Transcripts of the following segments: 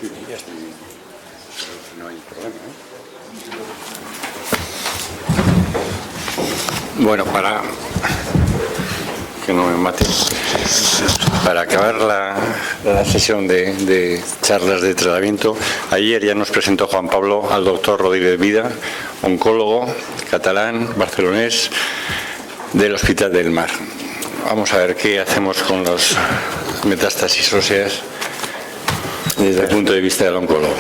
Sí, ya estoy bien. No hay problema, ¿eh? Bueno, para que no me mate, para acabar la sesión de charlas de tratamiento, ayer ya nos presentó Juan Pablo al doctor Rodríguez Vida, oncólogo catalán, barcelonés, del Hospital del Mar. Vamos a ver qué hacemos con las metástasis óseas desde el punto de vista del oncólogo.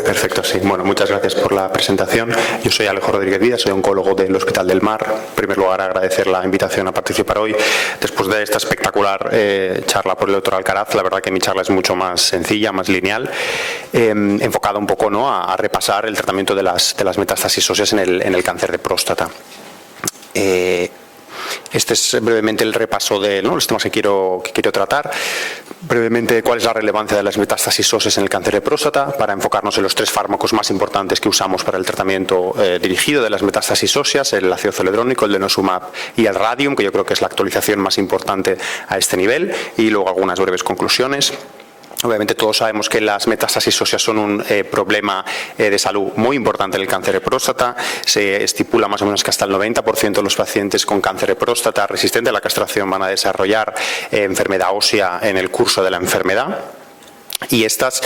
Perfecto, sí. Bueno, muchas gracias por la presentación. Yo soy Alejo Rodríguez Vida, soy oncólogo del Hospital del Mar. En primer lugar, agradecer la invitación a participar hoy. Después de esta espectacular charla por el doctor Alcaraz, la verdad que mi charla es mucho más sencilla, más lineal, enfocada un poco, ¿no?, a repasar el tratamiento de las metástasis óseas en el cáncer de próstata. Este es brevemente el repaso de los temas que quiero tratar. Brevemente, cuál es la relevancia de las metástasis óseas en el cáncer de próstata, para enfocarnos en los 3 fármacos más importantes que usamos para el tratamiento dirigido de las metástasis óseas: el ácido zoledrónico, el denosumab y el radium, que yo creo que es la actualización más importante a este nivel, y luego algunas breves conclusiones. Obviamente todos sabemos que las metástasis óseas son un problema de salud muy importante en el cáncer de próstata. Se estipula más o menos que hasta el 90% de los pacientes con cáncer de próstata resistente a la castración van a desarrollar enfermedad ósea en el curso de la enfermedad. Y estas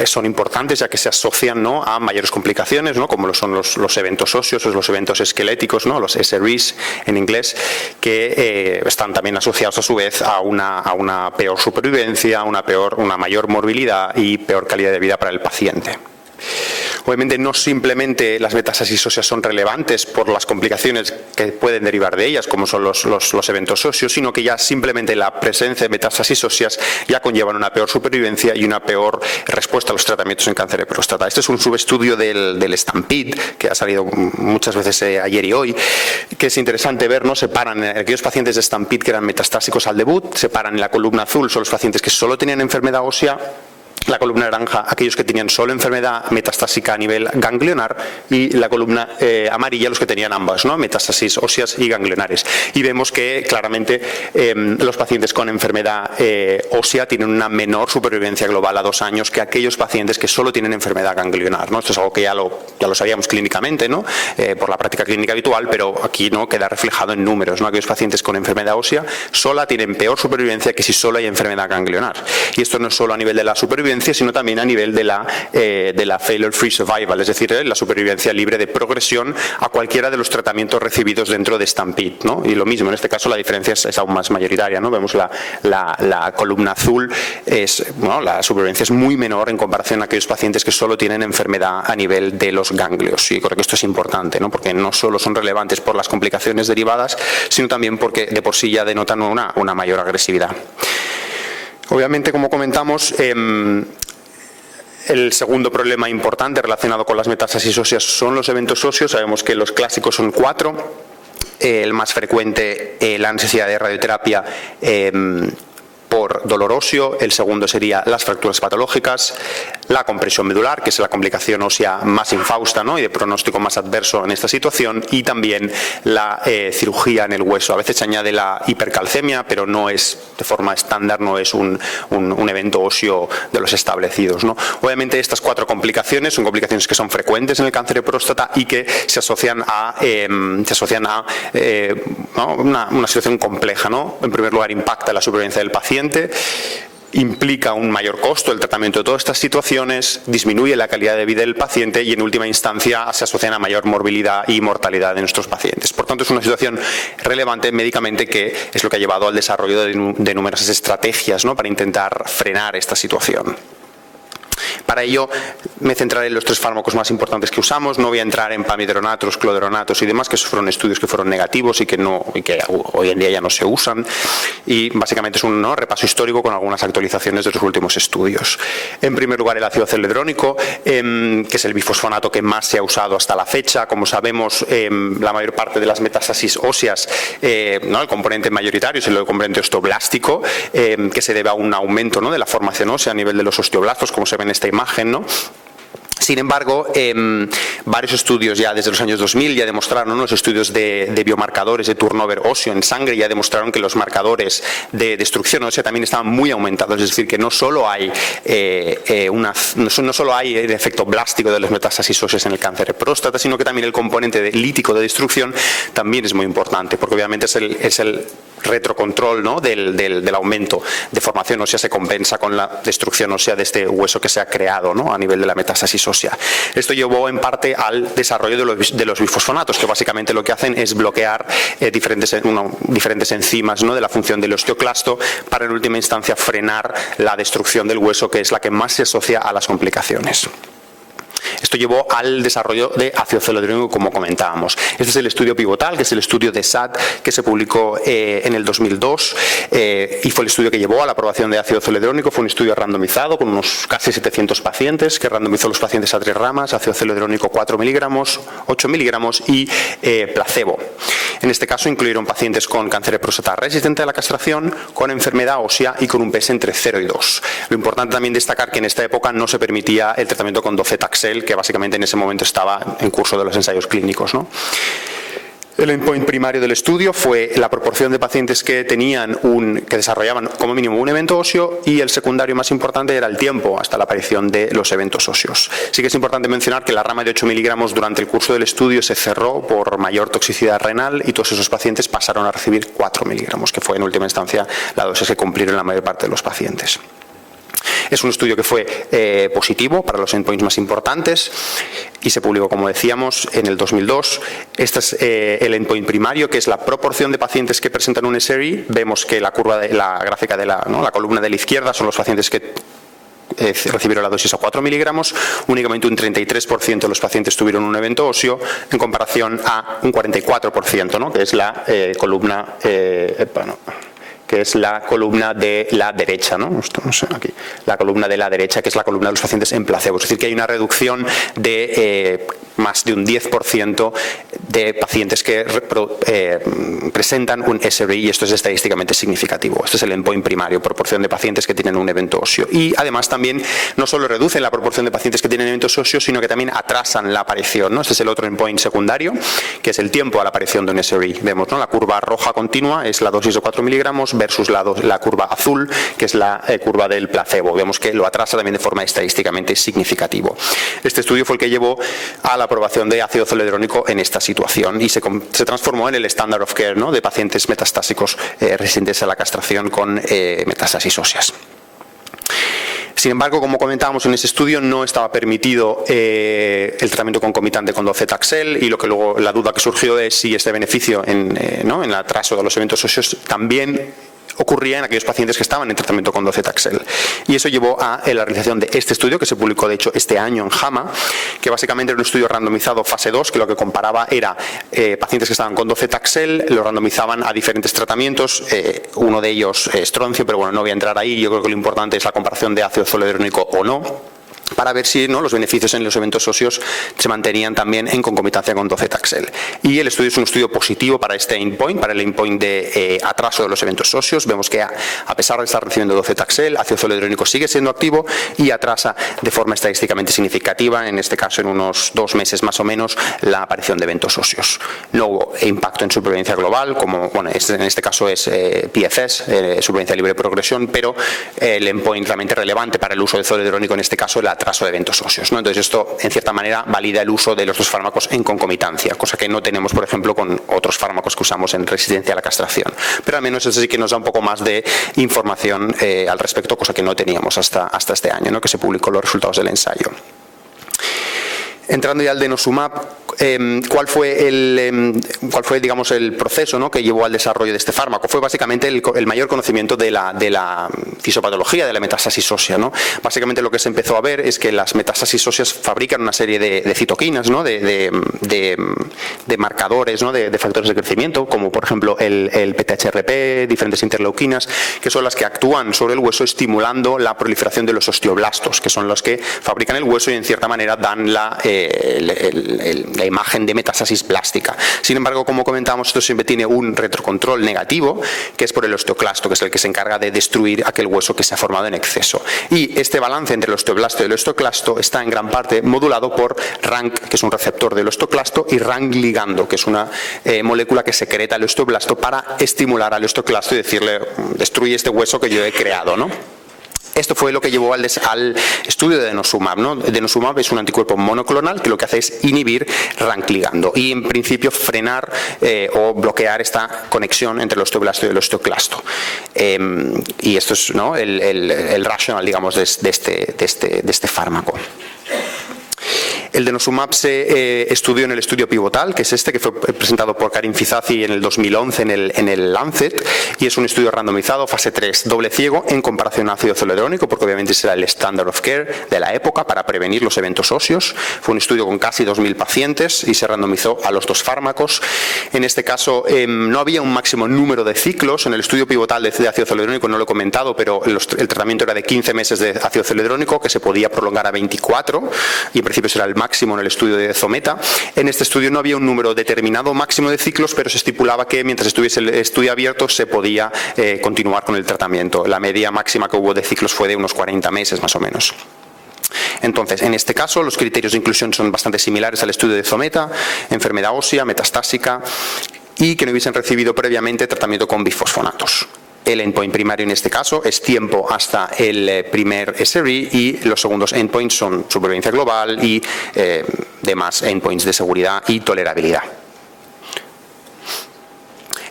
son importantes ya que se asocian, ¿no?, a mayores complicaciones, ¿no?, como lo son los eventos óseos, los eventos esqueléticos, ¿no?, los SRIs en inglés, que están también asociados a su vez a una peor supervivencia, una mayor morbilidad y peor calidad de vida para el paciente. Obviamente no simplemente las metástasis óseas son relevantes por las complicaciones que pueden derivar de ellas, como son los eventos óseos, sino que ya simplemente la presencia de metástasis óseas ya conllevan una peor supervivencia y una peor respuesta a los tratamientos en cáncer de próstata. Este es un subestudio del STAMPEDE, que ha salido muchas veces ayer y hoy, que es interesante ver, ¿no? Separan aquellos pacientes de STAMPEDE que eran metastásicos al debut, separan en la columna azul son los pacientes que solo tenían enfermedad ósea, la columna naranja aquellos que tenían solo enfermedad metastásica a nivel ganglionar, y la columna amarilla los que tenían ambas, ¿no?, metástasis óseas y ganglionares. Y vemos que claramente los pacientes con enfermedad ósea tienen una menor supervivencia global a 2 años que aquellos pacientes que solo tienen enfermedad ganglionar, ¿no? Esto es algo que ya lo sabíamos clínicamente, ¿no?, por la práctica clínica habitual, pero aquí, ¿no?, queda reflejado en números, ¿no? Aquellos pacientes con enfermedad ósea sola tienen peor supervivencia que si solo hay enfermedad ganglionar. Y esto no es solo a nivel de la supervivencia, sino también a nivel de la failure free survival, es decir, la supervivencia libre de progresión a cualquiera de los tratamientos recibidos dentro de STAMPEDE, ¿no? Y lo mismo, en este caso la diferencia es aún más mayoritaria, ¿no? Vemos la columna azul, la supervivencia es muy menor en comparación a aquellos pacientes que solo tienen enfermedad a nivel de los ganglios. Y creo que esto es importante, ¿no?, porque no solo son relevantes por las complicaciones derivadas, sino también porque de por sí ya denotan una mayor agresividad. Obviamente, como comentamos, el segundo problema importante relacionado con las metástasis óseas son los eventos óseos. Sabemos que los clásicos son 4. El más frecuente, la necesidad de radioterapia por dolor óseo. El segundo sería las fracturas patológicas, la compresión medular, que es la complicación ósea más infausta, ¿no?, y de pronóstico más adverso en esta situación, y también la cirugía en el hueso. A veces se añade la hipercalcemia, pero no es de forma estándar, no es un evento óseo de los establecidos, ¿no? Obviamente estas 4 complicaciones son complicaciones que son frecuentes en el cáncer de próstata y que se asocian a ¿no?, una situación compleja, ¿no? En primer lugar, impacta la supervivencia del paciente, implica un mayor costo el tratamiento de todas estas situaciones, disminuye la calidad de vida del paciente y en última instancia se asocian a mayor morbilidad y mortalidad de nuestros pacientes. Por tanto, es una situación relevante médicamente, que es lo que ha llevado al desarrollo de numerosas estrategias, ¿no?, para intentar frenar esta situación. Para ello me centraré en los 3 fármacos más importantes que usamos. No voy a entrar en pamidronatos, clodronatos y demás, que esos fueron estudios que fueron negativos y que hoy en día ya no se usan. Y básicamente es un repaso histórico con algunas actualizaciones de los últimos estudios. En primer lugar, el ácido zoledrónico, que es el bifosfonato que más se ha usado hasta la fecha. Como sabemos, la mayor parte de las metástasis óseas, el componente mayoritario es el componente osteoblástico, que se debe a un aumento, ¿no?, de la formación ósea a nivel de los osteoblastos, como se ve en esta imagen, ¿no? Sin embargo, varios estudios ya desde los años 2000 ya demostraron, los estudios de biomarcadores de turnover óseo en sangre ya demostraron que los marcadores de destrucción ósea también estaban muy aumentados, es decir, que no solo hay no solo hay el efecto blástico de las metástasis óseas en el cáncer de próstata, sino que también el componente lítico de destrucción también es muy importante, porque obviamente es el retrocontrol, ¿no?, del aumento de formación ósea se compensa con la destrucción ósea de este hueso que se ha creado, ¿no?, a nivel de la metástasis ósea. Esto llevó en parte al desarrollo de los bifosfonatos, que básicamente lo que hacen es bloquear diferentes enzimas, ¿no?, de la función del osteoclasto para en última instancia frenar la destrucción del hueso, que es la que más se asocia a las complicaciones. Esto llevó al desarrollo de ácido zoledrónico, como comentábamos. Este es el estudio pivotal, que es el estudio de SAT, que se publicó en el 2002 y fue el estudio que llevó a la aprobación de ácido zoledrónico. Fue un estudio randomizado con unos casi 700 pacientes, que randomizó a los pacientes a 3 ramas, ácido zoledrónico 4 miligramos, 8 miligramos y placebo. En este caso incluyeron pacientes con cáncer de próstata resistente a la castración, con enfermedad ósea y con un PS entre 0 y 2. Lo importante también destacar que en esta época no se permitía el tratamiento con docetaxel, que básicamente en ese momento estaba en curso de los ensayos clínicos, ¿no? El endpoint primario del estudio fue la proporción de pacientes que desarrollaban como mínimo un evento óseo, y el secundario más importante era el tiempo hasta la aparición de los eventos óseos. Sí que es importante mencionar que la rama de 8 miligramos durante el curso del estudio se cerró por mayor toxicidad renal y todos esos pacientes pasaron a recibir 4 miligramos, que fue en última instancia la dosis que cumplieron la mayor parte de los pacientes. Es un estudio que fue positivo para los endpoints más importantes y se publicó, como decíamos, en el 2002. Este es el endpoint primario, que es la proporción de pacientes que presentan un SRI. Vemos que la gráfica de la columna de la izquierda son los pacientes que recibieron la dosis a 4 miligramos. Únicamente un 33% de los pacientes tuvieron un evento óseo, en comparación a un 44%, ¿no?, que es la columna que es la columna de la derecha, ¿no? Esto no sé, aquí. La columna de la derecha, que es la columna de los pacientes en placebo. Es decir, que hay una reducción de más de un 10% de pacientes que presentan un SRI, y esto es estadísticamente significativo. Este es el endpoint primario, proporción de pacientes que tienen un evento óseo. Y además también no solo reducen la proporción de pacientes que tienen eventos óseos, sino que también atrasan la aparición, ¿no? Este es el otro endpoint secundario, que es el tiempo a la aparición de un SRI. Vemos, ¿no?, la curva roja continua es la dosis de 4 miligramos versus la curva azul, que es la curva del placebo. Vemos que lo atrasa también de forma estadísticamente significativa. Este estudio fue el que llevó a la aprobación de ácido zoledrónico en esta situación y se transformó en el standard of care, ¿no?, de pacientes metastásicos resistentes a la castración con metástasis óseas. Sin embargo, como comentábamos en ese estudio, no estaba permitido el tratamiento concomitante con docetaxel, y lo que luego la duda que surgió es si este beneficio en el atraso de los eventos óseos también ocurría en aquellos pacientes que estaban en tratamiento con docetaxel. Y eso llevó a la realización de este estudio, que se publicó de hecho este año en JAMA, que básicamente era un estudio randomizado fase 2, que lo que comparaba era pacientes que estaban con docetaxel, lo randomizaban a diferentes tratamientos, uno de ellos estroncio, pero bueno, no voy a entrar ahí. Yo creo que lo importante es la comparación de ácido zoledrónico o no, para ver si, ¿no?, los beneficios en los eventos óseos se mantenían también en concomitancia con docetaxel. Y el estudio es un estudio positivo para este endpoint, para el endpoint de atraso de los eventos óseos. Vemos que a pesar de estar recibiendo docetaxel, ácido zoledrónico sigue siendo activo y atrasa de forma estadísticamente significativa, en este caso en unos 2 meses más o menos, la aparición de eventos óseos. No hubo impacto en supervivencia global, como bueno, en este caso es PFS, supervivencia libre de progresión, pero el endpoint realmente relevante para el uso de zoledrónico en este caso es la atraso de eventos óseos, ¿no? Entonces esto en cierta manera valida el uso de los dos fármacos en concomitancia, cosa que no tenemos por ejemplo con otros fármacos que usamos en resistencia a la castración, pero al menos eso sí que nos da un poco más de información al respecto, cosa que no teníamos hasta este año, ¿no?, que se publicó los resultados del ensayo. Entrando ya al denosumab, ¿cuál fue digamos, el proceso, ¿no?, que llevó al desarrollo de este fármaco? Fue básicamente el mayor conocimiento de la fisiopatología de la metástasis ósea, ¿no? Básicamente lo que se empezó a ver es que las metástasis óseas fabrican una serie de citoquinas, ¿no?, de marcadores, ¿no?, de factores de crecimiento, como por ejemplo el PTHRP, diferentes interleuquinas, que son las que actúan sobre el hueso estimulando la proliferación de los osteoblastos, que son los que fabrican el hueso y en cierta manera dan el la imagen de metástasis blástica. Sin embargo, como comentábamos, esto siempre tiene un retrocontrol negativo, que es por el osteoclasto, que es el que se encarga de destruir aquel hueso que se ha formado en exceso. Y este balance entre el osteoblasto y el osteoclasto está en gran parte modulado por RANK, que es un receptor del osteoclasto, y RANK ligando, que es una molécula que secreta el osteoblasto para estimular al osteoclasto y decirle, destruye este hueso que yo he creado, ¿no? Esto fue lo que llevó al estudio de denosumab, ¿no? Denosumab es un anticuerpo monoclonal que lo que hace es inhibir RANK ligando y en principio frenar o bloquear esta conexión entre el osteoblasto y el osteoclasto. Y esto es, ¿no?, el racional, digamos, de este fármaco. El denosumab se estudió en el estudio pivotal, que es este, que fue presentado por Karim Fizazi en el 2011 en el Lancet, y es un estudio randomizado, fase 3, doble ciego, en comparación a ácido zoledrónico, porque obviamente será el standard of care de la época para prevenir los eventos óseos. Fue un estudio con casi 2.000 pacientes y se randomizó a los dos fármacos. En este caso, no había un máximo número de ciclos. En el estudio pivotal de ácido zoledrónico no lo he comentado, pero el tratamiento era de 15 meses de ácido zoledrónico, que se podía prolongar a 24, y en principio será el máximo en el estudio de Zometa. En este estudio no había un número determinado máximo de ciclos, pero se estipulaba que mientras estuviese el estudio abierto se podía continuar con el tratamiento. La media máxima que hubo de ciclos fue de unos 40 meses más o menos. Entonces, en este caso, los criterios de inclusión son bastante similares al estudio de Zometa: enfermedad ósea, metastásica y que no hubiesen recibido previamente tratamiento con bifosfonatos. El endpoint primario en este caso es tiempo hasta el primer SRI y los segundos endpoints son supervivencia global y demás endpoints de seguridad y tolerabilidad.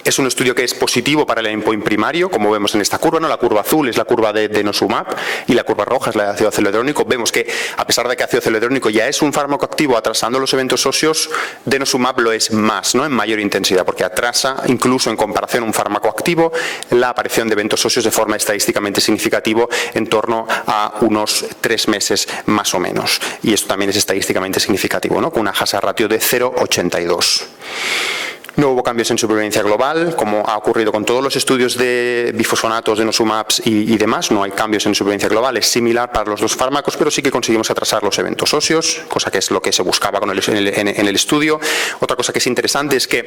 Es un estudio que es positivo para el endpoint primario, como vemos en esta curva, ¿no? La curva azul es la curva de denosumab y la curva roja es la de ácido zoledrónico. Vemos que, a pesar de que ácido zoledrónico ya es un fármaco activo atrasando los eventos óseos, denosumab lo es más, ¿no?, en mayor intensidad, porque atrasa, incluso en comparación a un fármaco activo, la aparición de eventos óseos de forma estadísticamente significativa en torno a unos 3 meses más o menos. Y esto también es estadísticamente significativo, ¿no?, con una hazard ratio de 0,82. No hubo cambios en supervivencia global, como ha ocurrido con todos los estudios de bifosfonatos, denosumabs y demás. No hay cambios en supervivencia global, es similar para los dos fármacos, pero sí que conseguimos atrasar los eventos óseos, cosa que es lo que se buscaba en el estudio. Otra cosa que es interesante es que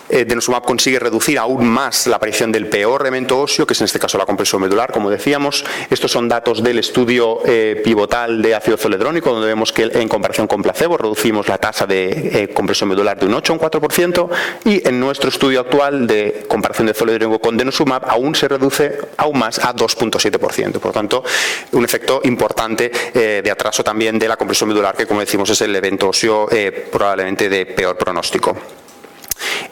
denosumab consigue reducir aún más la aparición del peor evento óseo, que es en este caso la compresión medular, como decíamos. Estos son datos del estudio pivotal de ácido zoledrónico, donde vemos que en comparación con placebo reducimos la tasa de compresión medular de un 8 a un 4%, y en nuestro estudio actual de comparación de zoledrónico con denosumab aún se reduce aún más a 2,7%. Por lo tanto, un efecto importante de atraso también de la compresión medular, que, como decimos, es el evento óseo probablemente de peor pronóstico.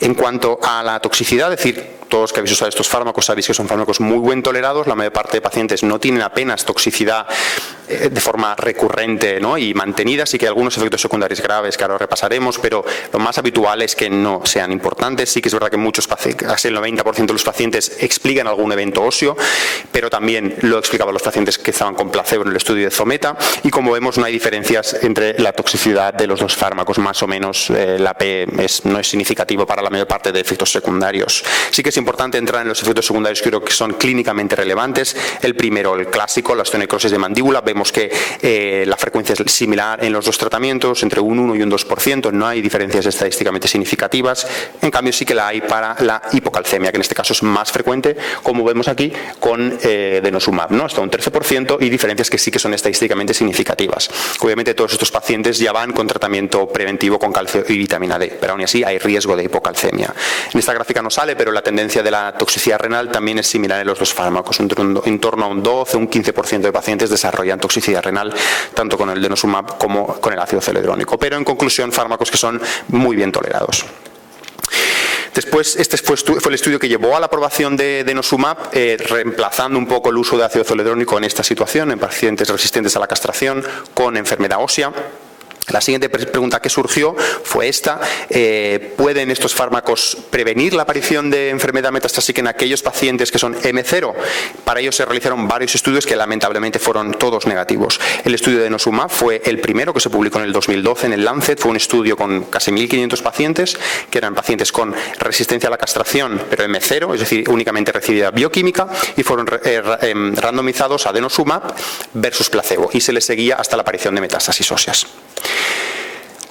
En cuanto a la toxicidad, es decir, todos los que habéis usado estos fármacos sabéis que son fármacos muy bien tolerados. La mayor parte de pacientes no tienen apenas toxicidad de forma recurrente, ¿no?, y mantenida. Sí que hay algunos efectos secundarios graves que ahora repasaremos, pero lo más habitual es que no sean importantes. Sí que es verdad que muchos pacientes, casi el 90% de los pacientes explican algún evento óseo, pero también lo explicaban los pacientes que estaban con placebo en el estudio de Zometa. Y como vemos, no hay diferencias entre la toxicidad de los dos fármacos, más o menos. La P no es significativo para la mayor parte de efectos secundarios. Sí que es importante entrar en los efectos secundarios que creo que son clínicamente relevantes. El primero, el clásico, la osteonecrosis de mandíbula. Vemos que la frecuencia es similar en los dos tratamientos, entre un 1 y un 2%. No hay diferencias estadísticamente significativas. En cambio, sí que la hay para la hipocalcemia, que en este caso es más frecuente, como vemos aquí con denosumab, ¿no?, hasta un 13%, y diferencias que sí que son estadísticamente significativas. Obviamente todos estos pacientes ya van con tratamiento preventivo con calcio y vitamina D, pero aún así hay riesgo de hipocalcemia. En esta gráfica no sale, pero la tendencia de la toxicidad renal también es similar en los dos fármacos. En torno a un 12 o un 15% de pacientes desarrollan toxicidad renal, tanto con el denosumab como con el ácido zoledrónico. Pero en conclusión, fármacos que son muy bien tolerados. Después, este fue el estudio que llevó a la aprobación de denosumab, reemplazando un poco el uso de ácido zoledrónico en esta situación, en pacientes resistentes a la castración con enfermedad ósea. La siguiente pregunta que surgió fue esta: ¿pueden estos fármacos prevenir la aparición de enfermedad metastásica en aquellos pacientes que son M0? Para ello se realizaron varios estudios que lamentablemente fueron todos negativos. El estudio de denosumab fue el primero, que se publicó en el 2012 en el Lancet. Fue un estudio con casi 1.500 pacientes, que eran pacientes con resistencia a la castración, pero M0, es decir, únicamente recibida bioquímica, y fueron randomizados a denosumab versus placebo, y se les seguía hasta la aparición de metástasis óseas.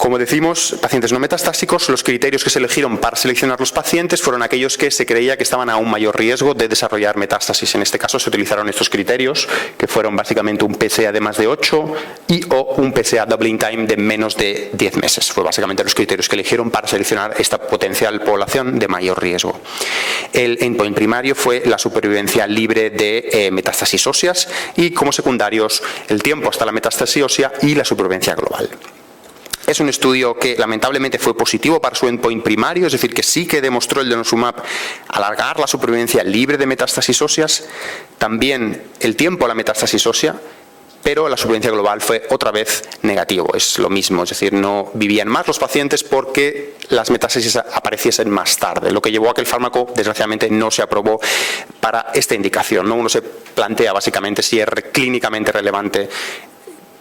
Como decimos, pacientes no metastásicos, los criterios que se eligieron para seleccionar los pacientes fueron aquellos que se creía que estaban a un mayor riesgo de desarrollar metástasis. En este caso se utilizaron estos criterios, que fueron básicamente un PSA de más de 8 o un PSA doubling time de menos de 10 meses. Fue básicamente los criterios que eligieron para seleccionar esta potencial población de mayor riesgo. El endpoint primario fue la supervivencia libre de metástasis óseas y como secundarios el tiempo hasta la metástasis ósea y la supervivencia global. Es un estudio que lamentablemente fue positivo para su endpoint primario, es decir, que sí que demostró el denosumab alargar la supervivencia libre de metástasis óseas, también el tiempo a la metástasis ósea, pero la supervivencia global fue otra vez negativo, es lo mismo, es decir, no vivían más los pacientes porque las metástasis apareciesen más tarde, lo que llevó a que el fármaco desgraciadamente no se aprobó para esta indicación, ¿no? Uno se plantea básicamente si es clínicamente relevante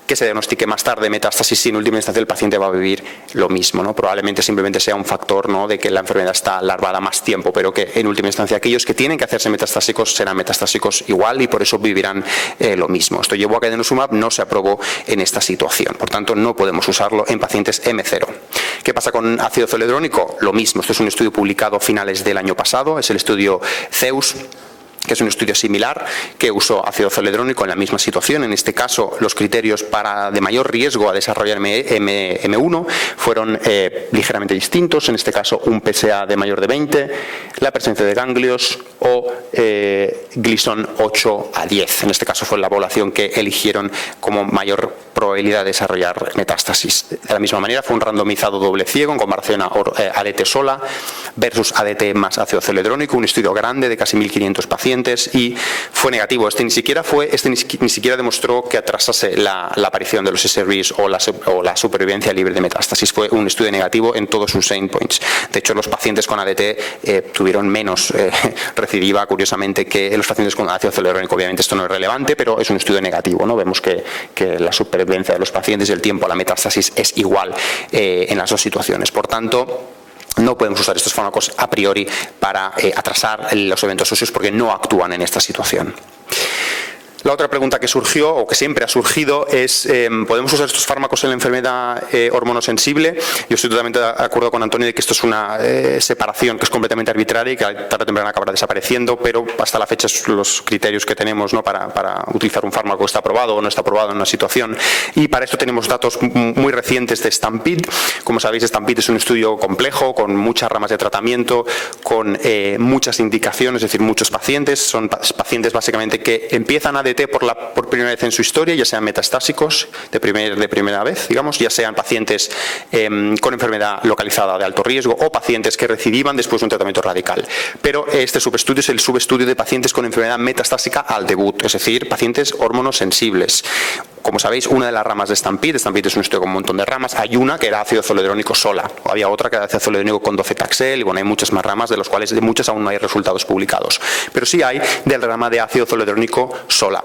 que se diagnostique más tarde metástasis si en última instancia el paciente va a vivir lo mismo, ¿no? Probablemente simplemente sea un factor, ¿no?, de que la enfermedad está larvada más tiempo, pero que en última instancia aquellos que tienen que hacerse metastásicos serán metastásicos igual y por eso vivirán lo mismo. Esto llevó a que denosumab no se aprobó en esta situación, por tanto no podemos usarlo en pacientes M0. ¿Qué pasa con ácido zoledrónico? Lo mismo, esto es un estudio publicado a finales del año pasado, es el estudio Zeus, que es un estudio similar, que usó ácido zoledrónico en la misma situación. En este caso, los criterios de mayor riesgo a desarrollar M1 fueron ligeramente distintos. En este caso, un PSA de mayor de 20, la presencia de ganglios o Gleason 8 a 10. En este caso fue la población que eligieron como mayor probabilidad de desarrollar metástasis. De la misma manera, fue un randomizado doble ciego en comparación a ADT sola versus ADT más ácido zoledrónico, un estudio grande de casi 1.500 pacientes y fue negativo. Este ni siquiera demostró que atrasase la aparición de los SREs o la supervivencia libre de metástasis. Fue un estudio negativo en todos sus endpoints. De hecho, los pacientes con ADT tuvieron menos recidiva, curiosamente, que los pacientes con ácido zoledrónico. Obviamente esto no es relevante, pero es un estudio negativo, ¿no? Vemos que la supervivencia de los pacientes y el tiempo a la metástasis es igual en las dos situaciones. Por tanto, no podemos usar estos fármacos a priori para atrasar los eventos óseos porque no actúan en esta situación. La otra pregunta que surgió, o que siempre ha surgido, es ¿podemos usar estos fármacos en la enfermedad hormonosensible? Yo estoy totalmente de acuerdo con Antonio de que esto es una separación que es completamente arbitraria y que tarde o temprano acabará desapareciendo, pero hasta la fecha los criterios que tenemos, ¿no?, para utilizar un fármaco que está aprobado o no está aprobado en una situación. Y para esto tenemos datos muy recientes de STAMPEDE. Como sabéis, STAMPEDE es un estudio complejo, con muchas ramas de tratamiento, con muchas indicaciones, es decir, muchos pacientes. Son pacientes básicamente que empiezan a por primera vez en su historia, ya sean metastásicos de primera vez, digamos, ya sean pacientes con enfermedad localizada de alto riesgo o pacientes que recidivan después de un tratamiento radical. Pero este subestudio es el subestudio de pacientes con enfermedad metastásica al debut, es decir, pacientes hormonosensibles. Como sabéis, una de las ramas de STAMPEDE es un estudio con un montón de ramas, hay una que era ácido zoledrónico sola, o había otra que era ácido zoledrónico con docetaxel, y bueno, hay muchas más ramas, de las cuales de muchas aún no hay resultados publicados. Pero sí hay de la rama de ácido zoledrónico sola.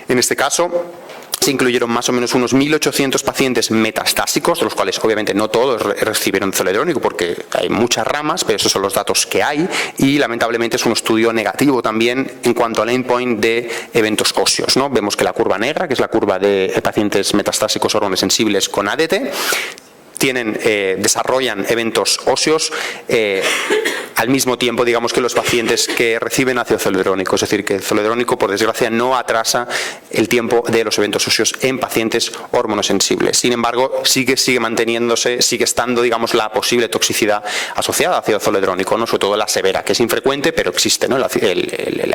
En este caso, se incluyeron más o menos unos 1.800 pacientes metastásicos, de los cuales obviamente no todos recibieron zoledrónico porque hay muchas ramas, pero esos son los datos que hay y lamentablemente es un estudio negativo también en cuanto al endpoint de eventos óseos, ¿no? Vemos que la curva negra, que es la curva de pacientes metastásicos hormonosensibles con ADT, desarrollan eventos óseos al mismo tiempo, digamos, que los pacientes que reciben ácido zoledrónico. Es decir, que el zoledrónico, por desgracia, no atrasa el tiempo de los eventos óseos en pacientes hormonosensibles. Sin embargo, sigue manteniéndose, sigue estando, digamos, la posible toxicidad asociada a ácido zoledrónico, ¿no? Sobre todo la severa, que es infrecuente, pero existe, ¿no? La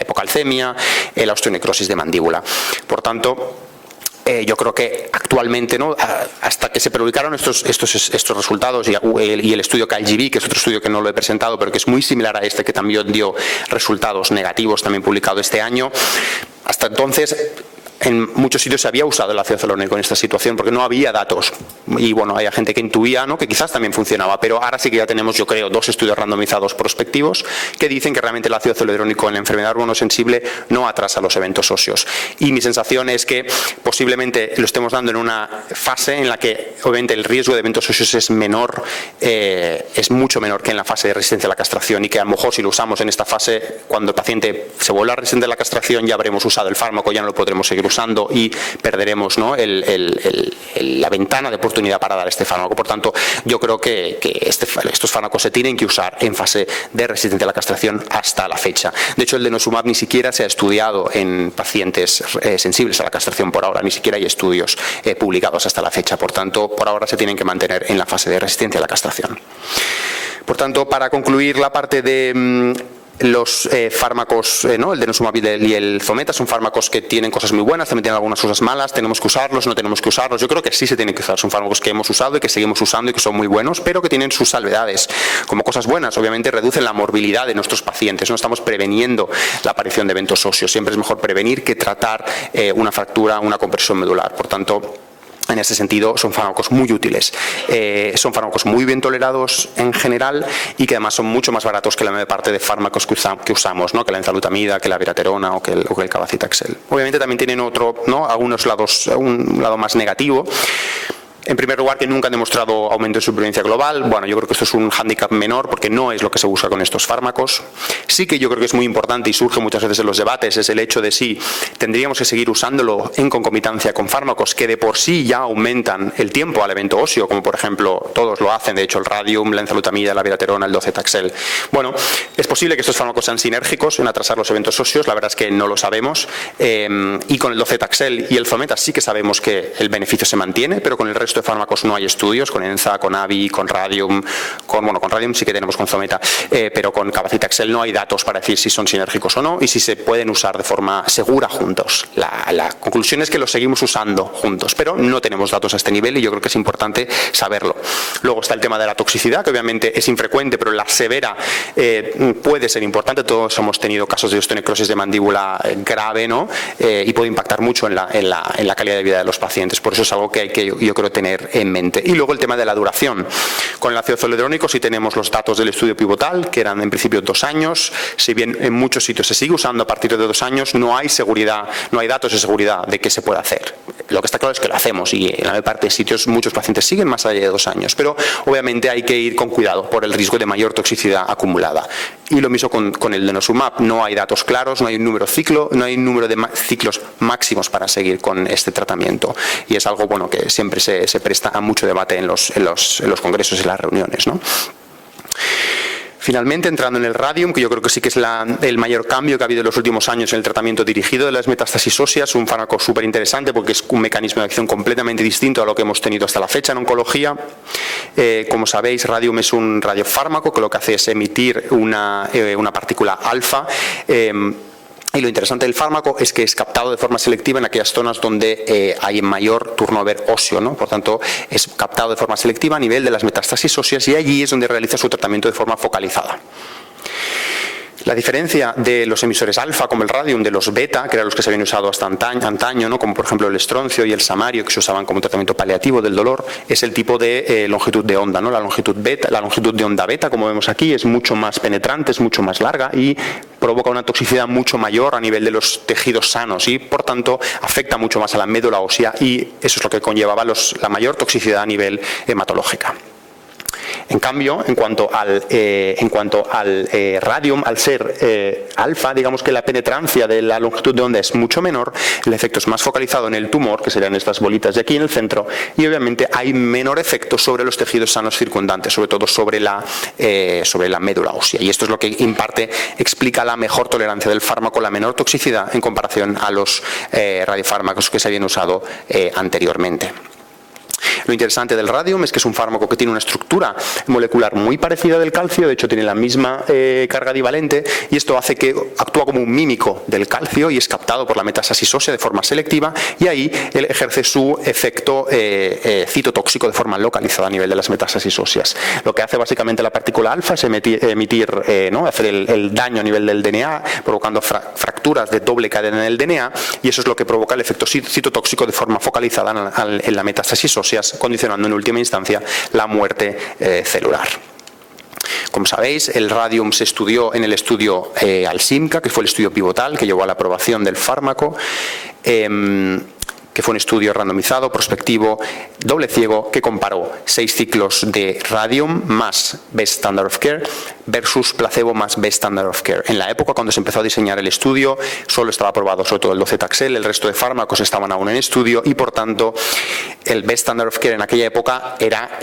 hipocalcemia, la osteonecrosis de mandíbula. Por tanto, yo creo que actualmente, ¿no?, hasta que se publicaron estos resultados y el estudio KLGB, que es otro estudio que no lo he presentado, pero que es muy similar a este, que también dio resultados negativos, también publicado este año, hasta entonces en muchos sitios se había usado el ácido zoledrónico en esta situación porque no había datos y bueno, había gente que intuía, ¿no?, que quizás también funcionaba, pero ahora sí que ya tenemos, yo creo, 2 estudios randomizados prospectivos que dicen que realmente el ácido zoledrónico en la enfermedad hormonosensible no atrasa los eventos óseos y mi sensación es que posiblemente lo estemos dando en una fase en la que obviamente el riesgo de eventos óseos es menor, es mucho menor que en la fase de resistencia a la castración y que a lo mejor si lo usamos en esta fase, cuando el paciente se vuelva resistente a la castración ya habremos usado el fármaco, ya no lo podremos seguir usando usando y perderemos, ¿no?, la ventana de oportunidad para dar este fármaco. Por tanto, yo creo que estos fármacos se tienen que usar en fase de resistencia a la castración hasta la fecha. De hecho, el denosumab ni siquiera se ha estudiado en pacientes sensibles a la castración por ahora, ni siquiera hay estudios publicados hasta la fecha. Por tanto, por ahora se tienen que mantener en la fase de resistencia a la castración. Por tanto, para concluir la parte de los fármacos, ¿no?, el denosumab y el zometa son fármacos que tienen cosas muy buenas, también tienen algunas cosas malas, tenemos que usarlos, no tenemos que usarlos. Yo creo que sí se tienen que usar, son fármacos que hemos usado y que seguimos usando y que son muy buenos, pero que tienen sus salvedades. Como cosas buenas, obviamente reducen la morbilidad de nuestros pacientes, no estamos preveniendo la aparición de eventos óseos, siempre es mejor prevenir que tratar una fractura, una compresión medular. Por tanto, en ese sentido, son fármacos muy útiles. Son fármacos muy bien tolerados en general y que además son mucho más baratos que la mayor parte de fármacos que usamos, ¿no?, que la enzalutamida, que la viraterona o que el cabazitaxel. Obviamente también tienen algunos lados, un lado más negativo. En primer lugar, que nunca han demostrado aumento de supervivencia global. Bueno, yo creo que esto es un hándicap menor porque no es lo que se busca con estos fármacos. Sí que yo creo que es muy importante y surge muchas veces en los debates, es el hecho de si tendríamos que seguir usándolo en concomitancia con fármacos que de por sí ya aumentan el tiempo al evento óseo, como por ejemplo todos lo hacen, de hecho el radium, la enzalutamida, la viraterona, el docetaxel. Bueno, es posible que estos fármacos sean sinérgicos en atrasar los eventos óseos, la verdad es que no lo sabemos, y con el docetaxel y el zometa sí que sabemos que el beneficio se mantiene, pero con el resto de fármacos no hay estudios, con Enza, con Avi, con Radium, con Radium sí que tenemos con Zometa, pero con cabazitaxel no hay datos para decir si son sinérgicos o no y si se pueden usar de forma segura juntos. La conclusión es que los seguimos usando juntos, pero no tenemos datos a este nivel y yo creo que es importante saberlo. Luego está el tema de la toxicidad, que obviamente es infrecuente, pero la severa puede ser importante. Todos hemos tenido casos de osteonecrosis de mandíbula grave, ¿no?, y puede impactar mucho en la calidad de vida de los pacientes. Por eso es algo que hay que, yo creo, tener en mente. Y luego el tema de la duración. Con el ácido zoledrónico sí tenemos los datos del estudio pivotal, que eran en principio 2 años. Si bien en muchos sitios se sigue usando a partir de 2 años, no hay seguridad, no hay datos de seguridad de que se puede hacer. Lo que está claro es que lo hacemos y en la mayor parte de sitios muchos pacientes siguen más allá de 2 años, pero obviamente hay que ir con cuidado por el riesgo de mayor toxicidad acumulada. Y lo mismo con el denosumab, no hay datos claros, no hay un número de ciclos máximos para seguir con este tratamiento y es algo, bueno, que siempre se presta a mucho debate en los congresos y las reuniones, ¿no? Finalmente, entrando en el radium, que yo creo que sí que es el mayor cambio que ha habido en los últimos años en el tratamiento dirigido de las metástasis óseas, un fármaco súper interesante porque es un mecanismo de acción completamente distinto a lo que hemos tenido hasta la fecha en oncología. Como sabéis, radium es un radiofármaco que lo que hace es emitir una partícula alfa. Y lo interesante del fármaco es que es captado de forma selectiva en aquellas zonas donde hay mayor turnover óseo, ¿no? Por tanto, es captado de forma selectiva a nivel de las metástasis óseas y allí es donde realiza su tratamiento de forma focalizada. La diferencia de los emisores alfa, como el radium, de los beta, que eran los que se habían usado hasta antaño, ¿no?, como por ejemplo el estroncio y el samario, que se usaban como tratamiento paliativo del dolor, es el tipo de longitud de onda, ¿no? La longitud de onda beta, como vemos aquí, es mucho más penetrante, es mucho más larga y provoca una toxicidad mucho mayor a nivel de los tejidos sanos y, por tanto, afecta mucho más a la médula ósea y eso es lo que conllevaba la mayor toxicidad a nivel hematológica. En cambio, en cuanto al radium, al ser alfa, digamos que la penetrancia de la longitud de onda es mucho menor, el efecto es más focalizado en el tumor, que serían estas bolitas de aquí en el centro, y obviamente hay menor efecto sobre los tejidos sanos circundantes, sobre todo sobre la médula ósea. Y esto es lo que en parte explica la mejor tolerancia del fármaco, la menor toxicidad en comparación a los radiofármacos que se habían usado anteriormente. Lo interesante del radium es que es un fármaco que tiene una estructura molecular muy parecida del calcio, de hecho tiene la misma carga divalente y esto hace que actúa como un mímico del calcio y es captado por la metástasis ósea de forma selectiva y ahí él ejerce su efecto citotóxico de forma localizada a nivel de las metástasis óseas. Lo que hace básicamente la partícula alfa es hacer el daño a nivel del DNA, provocando fracturas de doble cadena en el DNA y eso es lo que provoca el efecto citotóxico de forma focalizada en la metástasis óseas, condicionando en última instancia la muerte celular. Como sabéis, el radium se estudió en el estudio ALSIMCA, que fue el estudio pivotal que llevó a la aprobación del fármaco. que fue un estudio randomizado, prospectivo, doble ciego, que comparó 6 ciclos de Radium más Best Standard of Care versus placebo más Best Standard of Care. En la época, cuando se empezó a diseñar el estudio, solo estaba aprobado sobre todo el docetaxel, el resto de fármacos estaban aún en estudio y, por tanto, el Best Standard of Care en aquella época era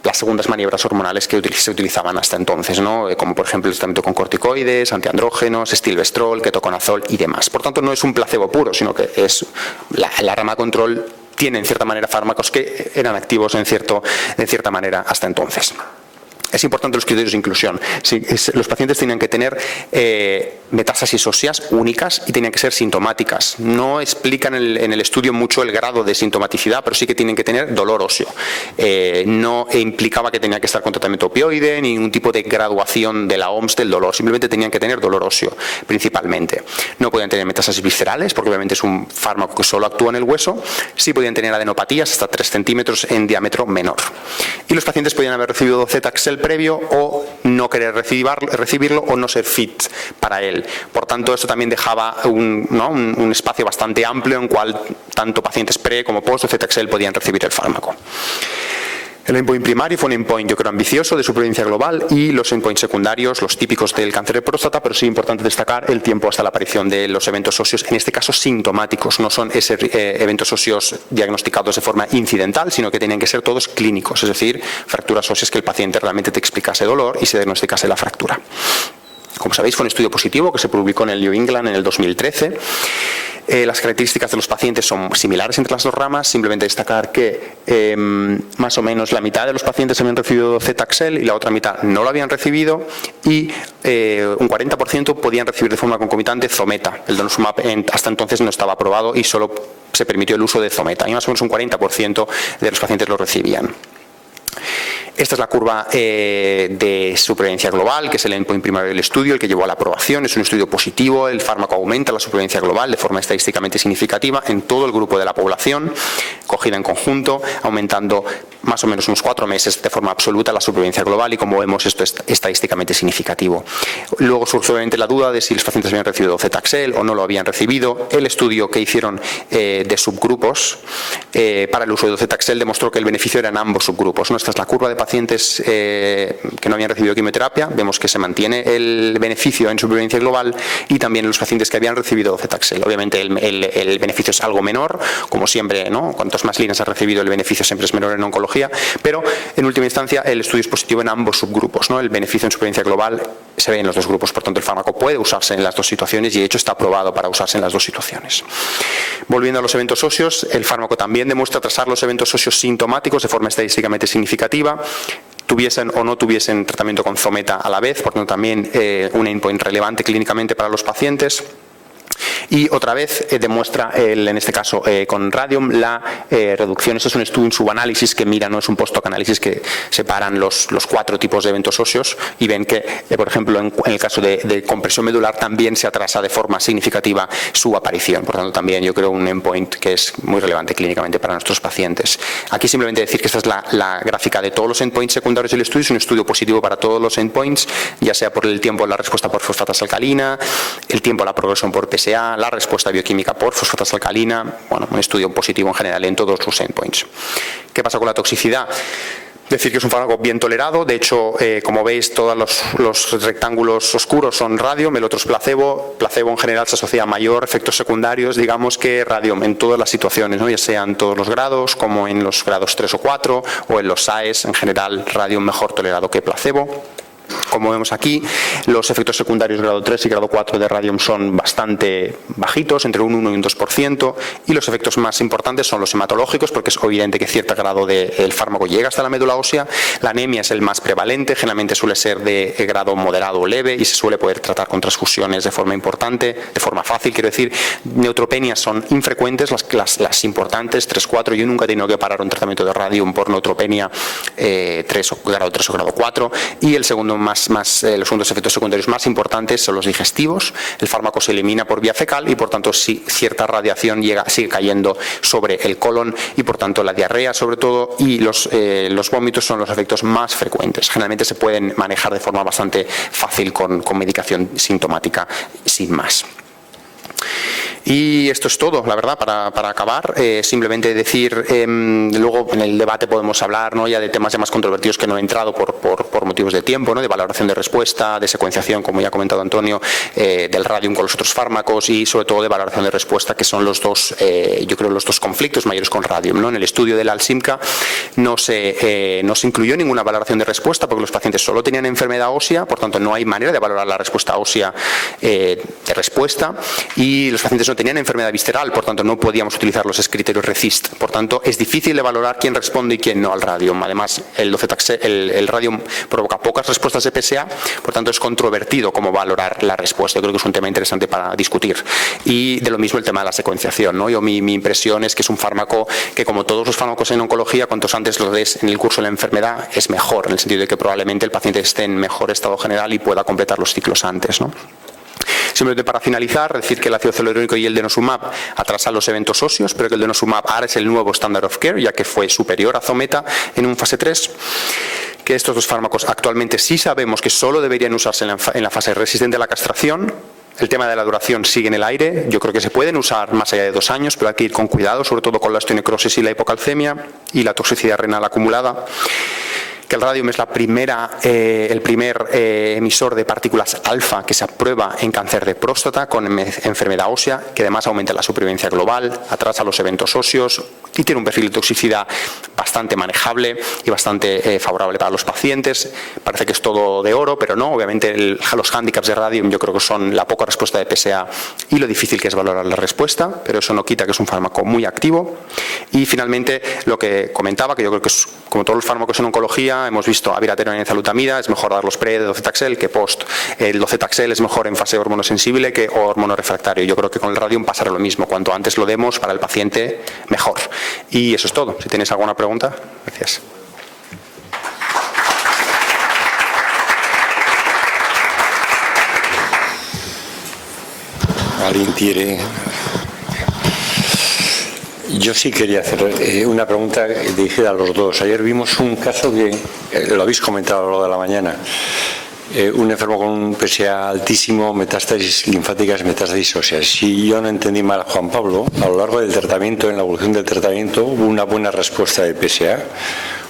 las segundas maniobras hormonales que se utilizaban hasta entonces, ¿no? Como por ejemplo el tratamiento con corticoides, antiandrógenos, estilbestrol, ketoconazol y demás. Por tanto, no es un placebo puro, sino que es la rama control tiene en cierta manera fármacos que eran activos en cierta manera hasta entonces. Es importante los criterios de inclusión. Los pacientes tenían que tener metástasis óseas únicas y tenían que ser sintomáticas. No explican en el estudio mucho el grado de sintomaticidad, pero sí que tienen que tener dolor óseo. No implicaba que tenía que estar con tratamiento opioide, ni ningún tipo de graduación de la OMS del dolor. Simplemente tenían que tener dolor óseo, principalmente. No podían tener metástasis viscerales, porque obviamente es un fármaco que solo actúa en el hueso. Sí podían tener adenopatías hasta 3 centímetros en diámetro menor. Y los pacientes podían haber recibido docetaxel previo o no querer recibirlo o no ser fit para él. Por tanto, esto también dejaba un espacio bastante amplio en cual tanto pacientes pre como post docetaxel podían recibir el fármaco. El endpoint primario fue un endpoint, yo creo, ambicioso de supervivencia global, y los endpoints secundarios, los típicos del cáncer de próstata, pero sí importante destacar el tiempo hasta la aparición de los eventos óseos, en este caso sintomáticos, no son eventos óseos diagnosticados de forma incidental, sino que tienen que ser todos clínicos, es decir, fracturas óseas que el paciente realmente te explicase dolor y se diagnosticase la fractura. Como sabéis, fue un estudio positivo que se publicó en el New England en el 2013. Las características de los pacientes son similares entre las dos ramas, simplemente destacar que más o menos la mitad de los pacientes habían recibido docetaxel y la otra mitad no lo habían recibido, y un 40% podían recibir de forma concomitante Zometa. El denosumab hasta entonces no estaba aprobado y solo se permitió el uso de Zometa, y más o menos un 40% de los pacientes lo recibían. Esta es la curva de supervivencia global, que es el endpoint primario del estudio, el que llevó a la aprobación. Es un estudio positivo, el fármaco aumenta la supervivencia global de forma estadísticamente significativa en todo el grupo de la población, cogida en conjunto, aumentando más o menos unos 4 meses de forma absoluta la supervivencia global, y como vemos esto es estadísticamente significativo. Luego surge obviamente la duda de si los pacientes habían recibido docetaxel o no lo habían recibido. El estudio que hicieron de subgrupos para el uso de docetaxel demostró que el beneficio era en ambos subgrupos, ¿no? Esta es la curva de pacientes que no habían recibido quimioterapia. Vemos que se mantiene el beneficio en supervivencia global, y también en los pacientes que habían recibido docetaxel. Obviamente el beneficio es algo menor, como siempre, ¿no? Cuantos más líneas ha recibido, el beneficio siempre es menor en oncología, pero en última instancia el estudio es positivo en ambos subgrupos, ¿no? El beneficio en supervivencia global se ve en los dos grupos, por tanto el fármaco puede usarse en las dos situaciones, y de hecho está aprobado para usarse en las dos situaciones. Volviendo a los eventos óseos, el fármaco también demuestra atrasar los eventos óseos sintomáticos de forma estadísticamente significativa, tuviesen o no tuviesen tratamiento con Zometa a la vez, por tanto también un endpoint relevante clínicamente para los pacientes. Y otra vez demuestra, en este caso con Radium, la reducción. Esto es un estudio, un subanálisis que mira, no es un post-hoc análisis, que separan los 4 tipos de eventos óseos, y ven que, por ejemplo, en el caso de compresión medular también se atrasa de forma significativa su aparición. Por tanto, también yo creo un endpoint que es muy relevante clínicamente para nuestros pacientes. Aquí simplemente decir que esta es la gráfica de todos los endpoints secundarios del estudio. Es un estudio positivo para todos los endpoints, ya sea por el tiempo a la respuesta por fosfatasa alcalina, el tiempo a la progresión por PSA, la respuesta bioquímica por fosfatasa alcalina. Bueno, un estudio positivo en general en todos los endpoints. ¿Qué pasa con la toxicidad? Decir que es un fármaco bien tolerado. De hecho, como veis, todos los rectángulos oscuros son Radium, el otro es placebo. Placebo en general se asocia a mayor efectos secundarios, digamos, que Radium en todas las situaciones, ¿no? Ya sean todos los grados, como en los grados 3 o 4, o en los SAES. En general, Radium mejor tolerado que placebo. Como vemos aquí, los efectos secundarios grado 3 y grado 4 de Radium son bastante bajitos, entre un 1 y un 2%, y los efectos más importantes son los hematológicos, porque es evidente que cierto grado del fármaco llega hasta la médula ósea. La anemia es el más prevalente, generalmente suele ser de grado moderado o leve, y se suele poder tratar con transfusiones de forma importante, de forma fácil, quiero decir. Neutropenias son infrecuentes, las importantes, 3, 4. Yo nunca he tenido que parar un tratamiento de Radium por neutropenia grado 3 o grado 4, y el segundo los segundos efectos secundarios más importantes son los digestivos. El fármaco se elimina por vía fecal, y por tanto si cierta radiación sigue cayendo sobre el colon, y por tanto la diarrea sobre todo y los vómitos son los efectos más frecuentes. Generalmente se pueden manejar de forma bastante fácil con medicación sintomática sin más. Y esto es todo, la verdad, para acabar. Simplemente decir, luego en el debate podemos hablar, ¿no?, ya de temas ya más controvertidos que no he entrado por motivos de tiempo, ¿no?, de valoración de respuesta, de secuenciación, como ya ha comentado Antonio, del radium con los otros fármacos y sobre todo de valoración de respuesta, que son los dos, yo creo, los dos conflictos mayores con radium, ¿no? En el estudio de la Alsimca no se incluyó ninguna valoración de respuesta porque los pacientes solo tenían enfermedad ósea, por tanto no hay manera de valorar la respuesta ósea de respuesta, y los pacientes no tenían enfermedad visceral, por tanto no podíamos utilizar los criterios RECIST. Por tanto, es difícil de valorar quién responde y quién no al radium. Además, el radium provoca pocas respuestas de PSA, por tanto es controvertido cómo valorar la respuesta. Yo creo que es un tema interesante para discutir. Y de lo mismo el tema de la secuenciación, ¿no? Mi impresión es que es un fármaco que, como todos los fármacos en oncología, cuantos antes lo des en el curso de la enfermedad, es mejor, en el sentido de que probablemente el paciente esté en mejor estado general y pueda completar los ciclos antes, ¿no? Simplemente para finalizar, decir que el ácido zoledrónico y el denosumab atrasan los eventos óseos, pero que el denosumab ahora es el nuevo standard of care, ya que fue superior a Zometa en un fase 3. Que estos dos fármacos actualmente sí sabemos que solo deberían usarse en la fase resistente a la castración. El tema de la duración sigue en el aire. Yo creo que se pueden usar más allá de 2 años, pero hay que ir con cuidado, sobre todo con la osteonecrosis y la hipocalcemia y la toxicidad renal acumulada. Que el radium es el primer emisor de partículas alfa que se aprueba en cáncer de próstata con enfermedad ósea, que además aumenta la supervivencia global, atrasa los eventos óseos y tiene un perfil de toxicidad bastante manejable y bastante favorable para los pacientes. Parece que es todo de oro, pero no. Obviamente los hándicaps de radium yo creo que son la poca respuesta de PSA y lo difícil que es valorar la respuesta, pero eso no quita que es un fármaco muy activo. Y finalmente lo que comentaba, que yo creo que es como todos los fármacos en oncología, hemos visto abiraterona y enzalutamida, es mejor darlos pre de docetaxel que post. El docetaxel es mejor en fase hormonosensible que hormonorefractario. Yo creo que con el radium pasará lo mismo. Cuanto antes lo demos para el paciente, mejor. Y eso es todo. Si tenéis alguna pregunta, gracias. ¿Alguien quiere? Yo sí quería hacer una pregunta dirigida a los dos. Ayer vimos un caso que lo habéis comentado a lo largo de la mañana. Un enfermo con un PSA altísimo, metástasis linfáticas, metástasis óseas. Si yo no entendí mal a Juan Pablo, a lo largo del tratamiento, en la evolución del tratamiento, hubo una buena respuesta de PSA,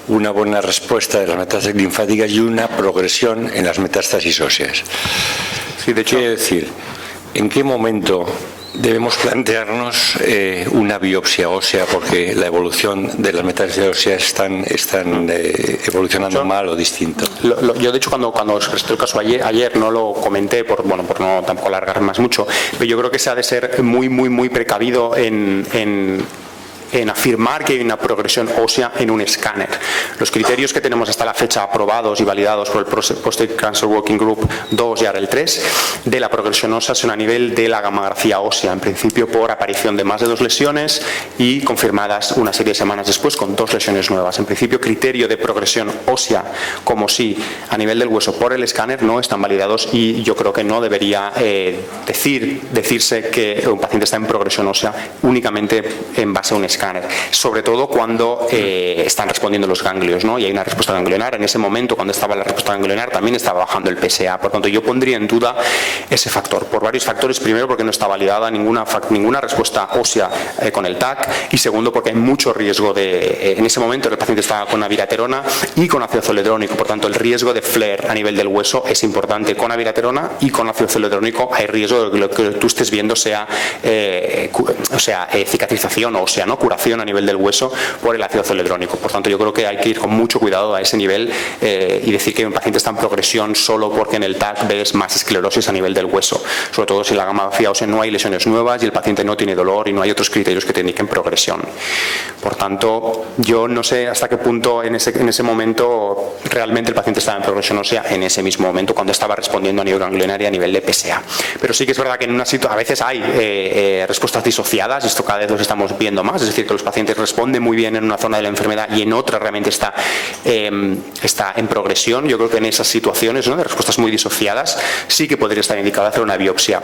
una buena respuesta de las metástasis linfáticas y una progresión en las metástasis óseas. Sí, de hecho, quiere decir, ¿en qué momento debemos plantearnos una biopsia ósea porque la evolución de las metástasis óseas están evolucionando mal o distinto? Yo de hecho cuando os presté el caso ayer no lo comenté por no tampoco alargar más mucho, pero yo creo que se ha de ser muy precavido en afirmar que hay una progresión ósea en un escáner. Los criterios que tenemos hasta la fecha aprobados y validados por el Prostate Cancer Working Group 2 y ahora el 3 de la progresión ósea son a nivel de la gamografía ósea, en principio por aparición de más de 2 lesiones y confirmadas una serie de semanas después con 2 lesiones nuevas. En principio, criterio de progresión ósea como si a nivel del hueso por el escáner no están validados y yo creo que no debería decirse que un paciente está en progresión ósea únicamente en base a un escáner, sobre todo cuando están respondiendo los ganglios, ¿no? Y hay una respuesta ganglionar. En ese momento, cuando estaba la respuesta ganglionar, también estaba bajando el PSA. Por tanto, yo pondría en duda ese factor, por varios factores. Primero, porque no está validada ninguna respuesta ósea con el TAC, y segundo, porque hay mucho riesgo en ese momento el paciente está con abiraterona y con ácido zoledrónico. Por tanto, el riesgo de flare a nivel del hueso es importante. Con abiraterona y con ácido zoledrónico hay riesgo de que lo que tú estés viendo sea cicatrización ósea, ¿no? Curación a nivel del hueso por el ácido zoledrónico. Por tanto, yo creo que hay que ir con mucho cuidado a ese nivel y decir que un paciente está en progresión solo porque en el TAC ves más esclerosis a nivel del hueso, sobre todo si en la gamografía ósea no hay lesiones nuevas y el paciente no tiene dolor y no hay otros criterios que te indiquen progresión. Por tanto, yo no sé hasta qué punto en ese momento realmente el paciente estaba en progresión ósea en ese mismo momento cuando estaba respondiendo a nivel ganglionar y a nivel de PSA. Pero sí que es verdad que en una situación a veces hay respuestas disociadas, y esto cada vez lo estamos viendo más, es decir, que los pacientes responden muy bien en una zona de la enfermedad y en otra realmente está en progresión. Yo creo que en esas situaciones, ¿no?, de respuestas muy disociadas sí que podría estar indicado hacer una biopsia.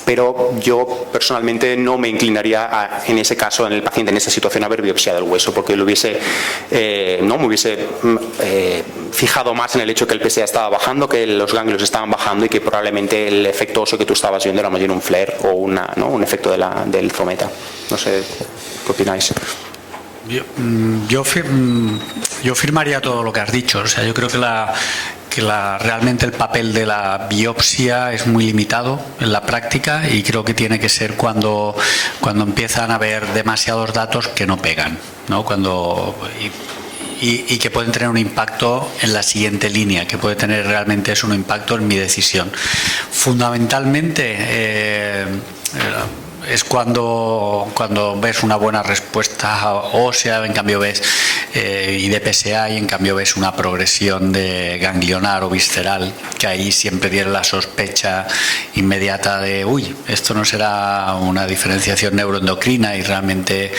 Pero yo personalmente no me inclinaría en ese caso, en el paciente en esa situación, a ver biopsia del hueso, porque me hubiese fijado más en el hecho que el PSA estaba bajando, que los ganglios estaban bajando y que probablemente el efecto óseo que tú estabas viendo era más bien un flare o un efecto del zometa. No sé, ¿qué opináis? Yo firmaría todo lo que has dicho. O sea, yo creo que realmente el papel de la biopsia es muy limitado en la práctica, y creo que tiene que ser cuando empiezan a haber demasiados datos que no pegan, ¿no? Y que pueden tener un impacto en la siguiente línea, que puede tener realmente eso un impacto en mi decisión. Fundamentalmente es cuando ves una buena respuesta ósea, en cambio ves y de PSA, y en cambio ves una progresión de ganglionar o visceral, que ahí siempre tiene la sospecha inmediata de esto no será una diferenciación neuroendocrina, y realmente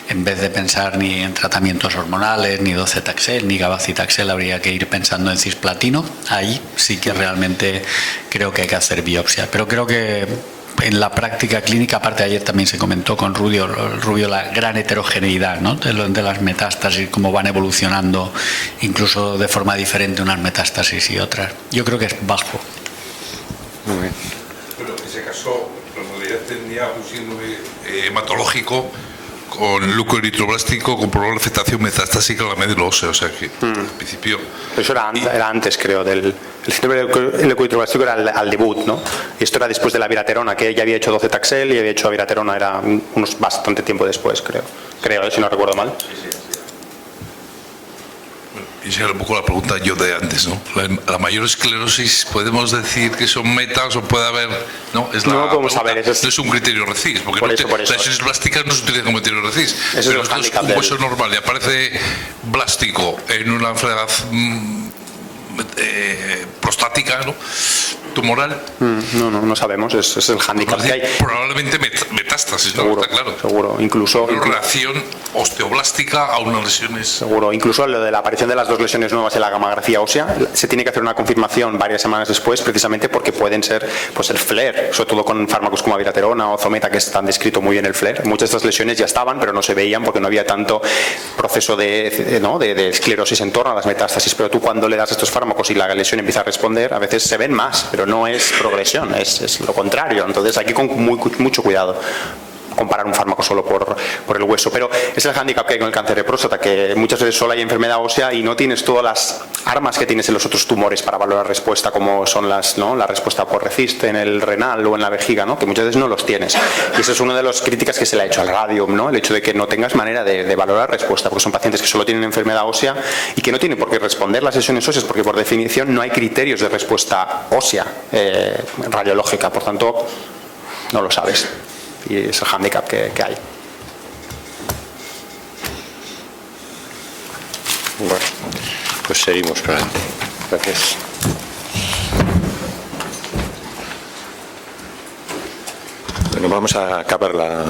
en vez de pensar ni en tratamientos hormonales, ni docetaxel, ni gabacitaxel, habría que ir pensando en cisplatino. Ahí sí que realmente creo que hay que hacer biopsia, pero creo que en la práctica clínica, aparte ayer también se comentó con Rubio la gran heterogeneidad, ¿no? de las metástasis, cómo van evolucionando incluso de forma diferente unas metástasis y otras. Yo creo que es bajo. Muy bien. Bueno, en ese caso, en realidad tendría un síndrome hematológico con leuco eritroblástico con probable afectación metastásica a la médula ósea, o sea que en principio... Pero eso era antes, creo, el síndrome leucoeritroblástico era al debut, ¿no? Y esto era después de la viraterona, que ella había hecho docetaxel y había hecho viraterona, era bastante tiempo después, creo, si no recuerdo mal. Y esa era un poco la pregunta yo de antes, ¿no? La mayor esclerosis, ¿podemos decir que son metas o puede haber...? No, no podemos saber. No es un criterio RECIST, porque por las eso. lesiones blásticas no se utilizan como criterio RECIST. Pero esto es un hueso normal y aparece blástico en una enfermedad prostática, ¿no? Tumoral. No sabemos, es el hándicap que hay. Probablemente metástasis, ¿no? Seguro, está claro. Seguro, incluso... Una reacción osteoblástica a unas lesiones... Seguro, incluso lo de la aparición de las dos lesiones nuevas en la gamografía ósea, se tiene que hacer una confirmación varias semanas después, precisamente porque pueden ser pues el flare, sobre todo con fármacos como viraterona o zometa, que están descrito muy bien el flare. Muchas de estas lesiones ya estaban, pero no se veían porque no había tanto proceso de esclerosis en torno a las metástasis. Pero tú, cuando le das estos fármacos y la lesión empieza a responder, a veces se ven más, pero no es progresión, es lo contrario. Entonces aquí con mucho cuidado comparar un fármaco solo por el hueso, pero es el hándicap que hay con el cáncer de próstata, que muchas veces solo hay enfermedad ósea y no tienes todas las armas que tienes en los otros tumores para valorar respuesta, como son la respuesta por RECIST en el renal o en la vejiga, ¿no? Que muchas veces no los tienes, y eso es una de las críticas que se le ha hecho al radium, ¿no? El hecho de que no tengas manera de valorar respuesta, porque son pacientes que solo tienen enfermedad ósea y que no tienen por qué responder las lesiones óseas, porque por definición no hay criterios de respuesta ósea radiológica, por tanto no lo sabes. Y es el hándicap que hay. Bueno, pues seguimos para adelante. Gracias. Bueno, vamos a acabar la